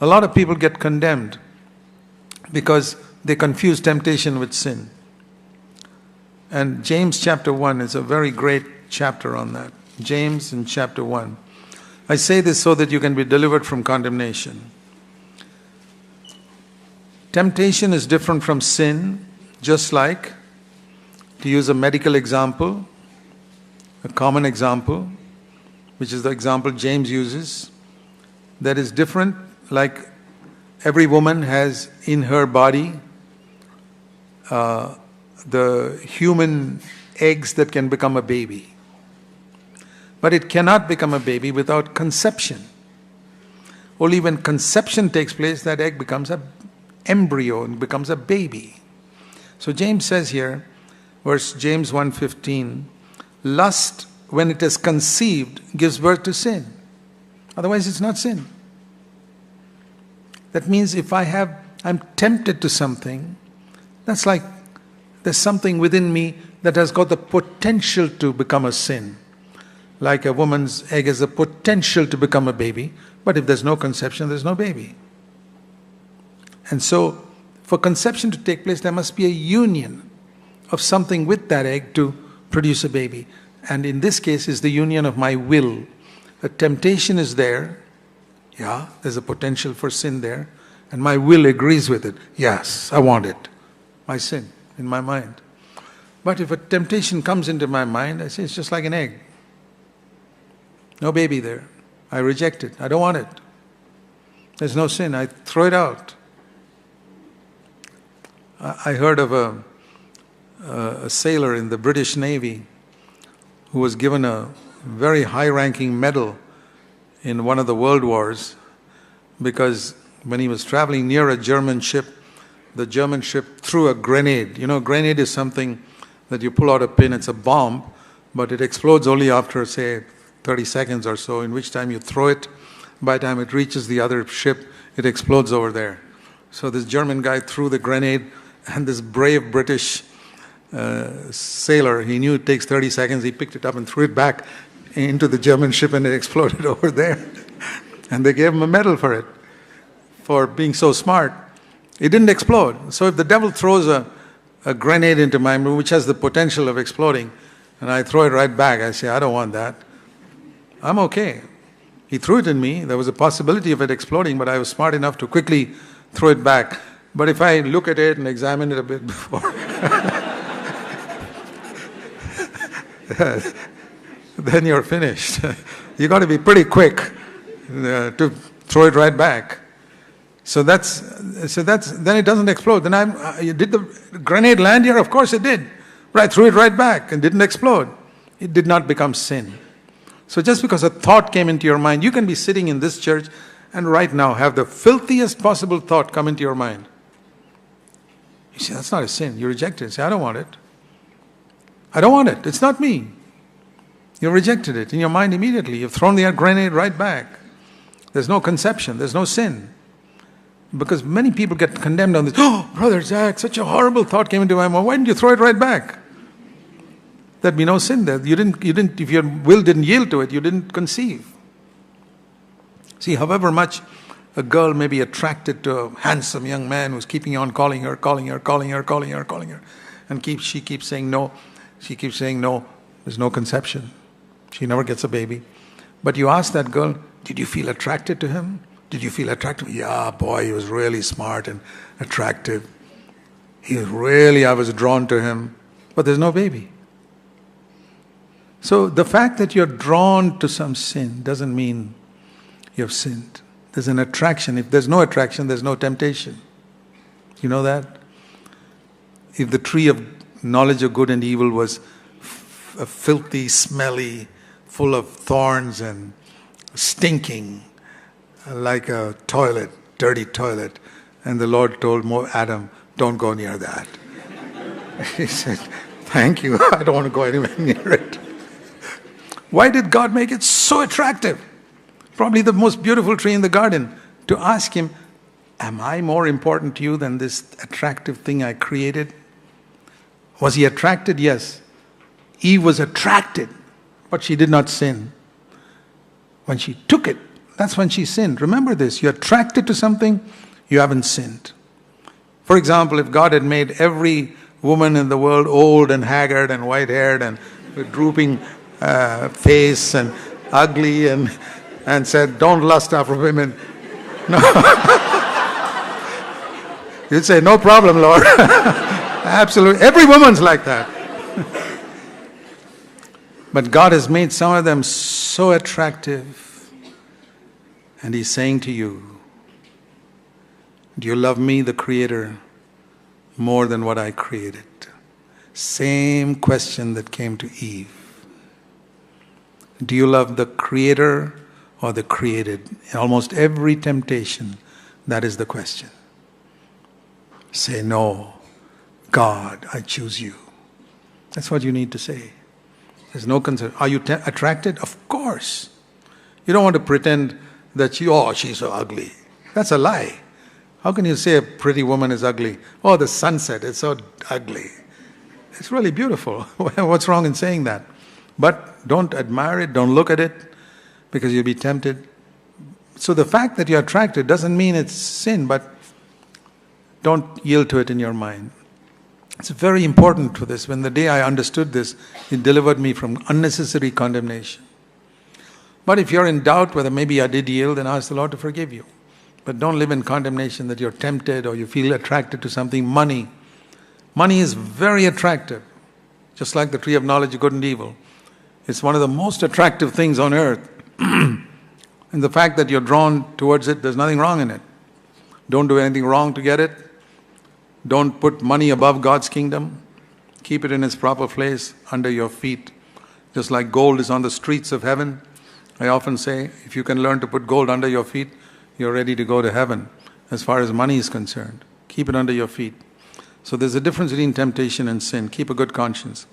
A lot of people get condemned because they confuse temptation with sin. And James chapter 1 is a very great chapter on that. James in chapter 1. I say this so that you can be delivered from condemnation. Temptation is different from sin, just like, to use a medical example, a common example, which is the example James uses, that is different, like every woman has in her body the human eggs that can become a baby. But it cannot become a baby without conception. Only when conception takes place, that egg becomes an embryo and becomes a baby. So James says here, James 1:15, lust, when it is conceived, gives birth to sin. Otherwise it's not sin. That means if I'm tempted to something, that's like there's something within me that has got the potential to become a sin. Like a woman's egg has the potential to become a baby, but if there's no conception, there's no baby. And so, for conception to take place, there must be a union of something with that egg to produce a baby. And in this case, is the union of my will. The temptation is there. Yeah, there's a potential for sin there. And my will agrees with it. Yes, I want it. My sin in my mind. But if a temptation comes into my mind, I say it's just like an egg. No baby there. I reject it. I don't want it. There's no sin. I throw it out. I heard of a sailor in the British Navy who was given a very high-ranking medal in one of the world wars because when he was traveling near a German ship, the German ship threw a grenade. You know, grenade is something that you pull out a pin. It's a bomb, but it explodes only after, say, 30 seconds or so, in which time you throw it. By the time it reaches the other ship, it explodes over there. So this German guy threw the grenade, and this brave British sailor, he knew it takes 30 seconds, he picked it up and threw it back into the German ship, and it exploded over there. And they gave him a medal for it, for being so smart. It didn't explode. So if the devil throws a grenade into my mind, which has the potential of exploding, and I throw it right back, I say, I don't want that. I'm okay. He threw it in me. There was a possibility of it exploding, but I was smart enough to quickly throw it back. But if I look at it and examine it a bit before, then you're finished. You got to be pretty quick to throw it right back. So then it doesn't explode. Then did the grenade land here? Of course it did. But I threw it right back and didn't explode. It did not become sin. So just because a thought came into your mind, you can be sitting in this church and right now have the filthiest possible thought come into your mind. You say, that's not a sin. You reject it. You say, I don't want it. I don't want it. It's not me. You rejected it in your mind immediately. You've thrown the grenade right back. There's no conception. There's no sin. Because many people get condemned on this. Oh, Brother Zach, such a horrible thought came into my mind. Why didn't you throw it right back? There'd be no sin there. You didn't. If your will didn't yield to it, you didn't conceive. See, however much a girl may be attracted to a handsome young man who's keeping on calling her, and she keeps saying no. She keeps saying no. There's no conception. She never gets a baby. But you ask that girl, did you feel attracted to him? Did you feel attracted? Yeah, boy, he was really smart and attractive. I was drawn to him. But there's no baby. So the fact that you're drawn to some sin doesn't mean you've sinned. There's an attraction. If there's no attraction, there's no temptation. You know that? If the tree of knowledge of good and evil was filthy, smelly, full of thorns and stinking, like a toilet, dirty toilet, and the Lord told Adam, don't go near that. He said, thank you, I don't want to go anywhere near it. Why did God make it so attractive? Probably the most beautiful tree in the garden. To ask him, am I more important to you than this attractive thing I created? Was he attracted? Yes. Eve was attracted, but she did not sin. When she took it, that's when she sinned. Remember this, you're attracted to something, you haven't sinned. For example, if God had made every woman in the world old and haggard and white-haired and with drooping face and ugly and said, don't lust after women. No. You'd say, no problem, Lord. Absolutely. Every woman's like that. But God has made some of them so attractive. And He's saying to you, do you love me, the Creator, more than what I created? Same question that came to Eve. Do you love the Creator or the created? In almost every temptation, that is the question. Say, no, God, I choose you. That's what you need to say. There's no concern. Are you attracted? Of course. You don't want to pretend that she's so ugly. That's a lie. How can you say a pretty woman is ugly? Oh, the sunset is so ugly. It's really beautiful. What's wrong in saying that? But don't admire it, don't look at it, because you'll be tempted. So the fact that you're attracted doesn't mean it's sin, but don't yield to it in your mind. It's very important for this. When the day I understood this, it delivered me from unnecessary condemnation. But if you're in doubt whether maybe I did yield, then ask the Lord to forgive you. But don't live in condemnation that you're tempted or you feel attracted to something. Money is very attractive. Just like the tree of knowledge of good and evil. It's one of the most attractive things on earth. And the fact that you're drawn towards it, there's nothing wrong in it. Don't do anything wrong to get it. Don't put money above God's kingdom. Keep it in its proper place under your feet. Just like gold is on the streets of heaven. I often say, if you can learn to put gold under your feet, you're ready to go to heaven as far as money is concerned. Keep it under your feet. So there's a difference between temptation and sin. Keep a good conscience.